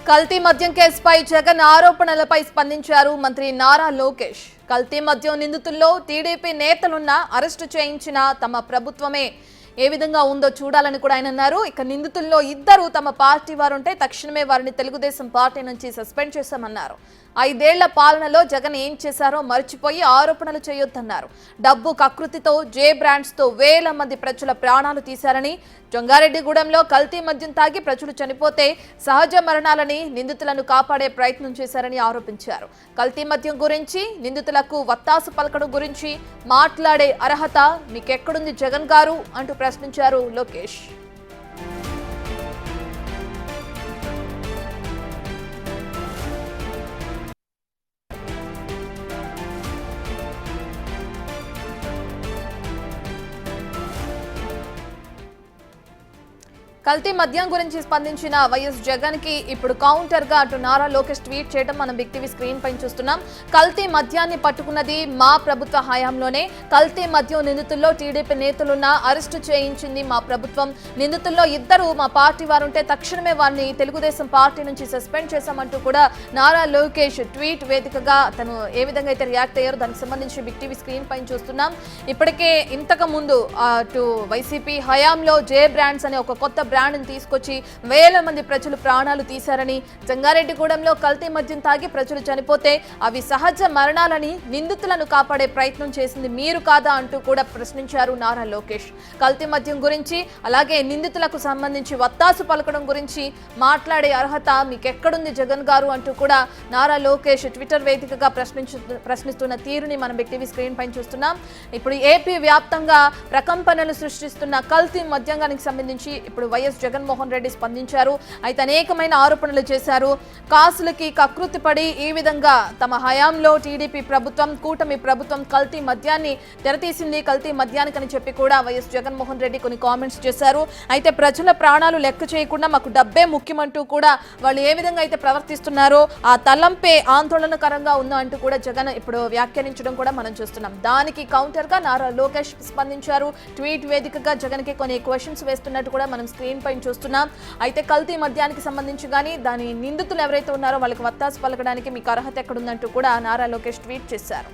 కల్తీ మద్యం కేసుపై జగన్ ఆరోపణలపై స్పందించారు మంత్రి నారా లోకేష్. కల్తీ మద్యం నిందితుల్లో టీడీపీ నేతలున్నా అరెస్టు చేయించిన తమ ప్రభుత్వమే ఏ విధంగా ఉందో చూడాలని కూడా ఆయన అన్నారు. ఇక నిందితుల్లో ఇద్దరు తమ పార్టీ వారుంటే తక్షణమే వారిని తెలుగుదేశం పార్టీ నుంచి సస్పెండ్ చేశామన్నారు. 5 ఏళ్ల పాలనలో జగన్ ఏం చేశారో మర్చిపోయి ఆరోపణలు చేయొద్దన్నారు. డబ్బు కకృతితో జే బ్రాండ్స్తో వేల మంది ప్రజల ప్రాణాలు తీశారని, జంగారెడ్డిగూడెంలో కల్తీ మద్యం తాగి ప్రజలు చనిపోతే సహజ మరణాలని నిందితులను కాపాడే ప్రయత్నం చేశారని ఆరోపించారు. కల్తీ మద్యం గురించి, నిందితులకు వత్తాసు పలకడం గురించి మాట్లాడే అర్హత మీకెక్కడుంది జగన్ గారు అంటూ ప్రశ్నించారు లోకేష్. కల్తీ మద్యం గురించి స్పందించిన వైఎస్ జగన్ కి ఇప్పుడు కౌంటర్ గా అటు నారా లోకేష్ ట్వీట్ చేయడం మనం బిగ్ టీవీ స్క్రీన్ పైన చూస్తున్నాం. కల్తీ మద్యాన్ని పట్టుకున్నది మా ప్రభుత్వ హయాంలోనే. కల్తీ మద్యం నిందితుల్లో టీడీపీ నేతలున్న అరెస్టు చేయించింది మా ప్రభుత్వం. నిందితుల్లో ఇద్దరు మా పార్టీ వారుంటే తక్షణమే వారిని తెలుగుదేశం పార్టీ నుంచి సస్పెండ్ చేశామంటూ కూడా నారా లోకేష్ ట్వీట్ వేదికగా తను ఏ విధంగా అయితే రియాక్ట్ అయ్యారో దానికి సంబంధించి బిగ్ టీవీ స్క్రీన్ పైన చూస్తున్నాం. ఇప్పటికే ఇంతకు ముందు అటు వైసీపీ హయాంలో జే బ్రాండ్స్ అనే ఒక కొత్త బ్రాండ్ని తీసుకొచ్చి వేల మంది ప్రజలు ప్రాణాలు తీశారని, జంగారెడ్డిగూడెంలో కల్తీ మద్యం తాగి ప్రజలు చనిపోతే అవి సహజ మరణాలని నిందితులను కాపాడే ప్రయత్నం చేసింది మీరు కాదా అంటూ కూడా ప్రశ్నించారు నారా లోకేష్. కల్తీ మద్యం గురించి అలాగే నిందితులకు సంబంధించి వత్తాసు పలకడం గురించి మాట్లాడే అర్హత మీకెక్కడుంది జగన్ గారు అంటూ కూడా నారా లోకేష్ ట్విట్టర్ వేదికగా ప్రశ్నిస్తున్న తీరుని మనం బిగ్ టీవీ స్క్రీన్ పైన చూస్తున్నాం. ఇప్పుడు ఏపీ వ్యాప్తంగా ప్రకంపనలు సృష్టిస్తున్న కల్తీ మద్యంగానికి సంబంధించి ఇప్పుడు వైఎస్ జగన్మోహన్ రెడ్డి స్పందించారు. అయితే అనేకమైన ఆరోపణలు చేశారు. కాసులకి కకృతి పడి ఈ విధంగా తమ హయాంలో టీడీపీ ప్రభుత్వం, కూటమి ప్రభుత్వం కల్తీ మద్యాన్ని తెరతీసింది, కల్తీ మద్యానికని చెప్పి కూడా వైఎస్ జగన్మోహన్ రెడ్డి కొన్ని కామెంట్స్ చేశారు. అయితే ప్రజల ప్రాణాలు లెక్క చేయకుండా మాకు డబ్బే ముఖ్యమంటూ కూడా వాళ్ళు ఏ విధంగా అయితే ప్రవర్తిస్తున్నారో ఆ తలంపే ఆందోళనకరంగా ఉందో అంటూ కూడా జగన్ ఇప్పుడు వ్యాఖ్యానించడం కూడా మనం చూస్తున్నాం. దానికి కౌంటర్ గా నారా లోకేష్ స్పందించారు. ట్వీట్ వేదికగా జగన్ కి కొన్ని క్వశ్చన్స్ వేస్తున్నట్టు కూడా మనం స్క్రీన్ పైన చూస్తున్నాం. అయితే కల్తీ మద్యానికి సంబంధించి కానీ దాని నిందితులు ఎవరైతే ఉన్నారో వాళ్ళకి వత్తాసు పలకడానికి మీకు అర్హత ఎక్కడుందంటూ కూడా నారా లోకేష్ ట్వీట్ చేశారు.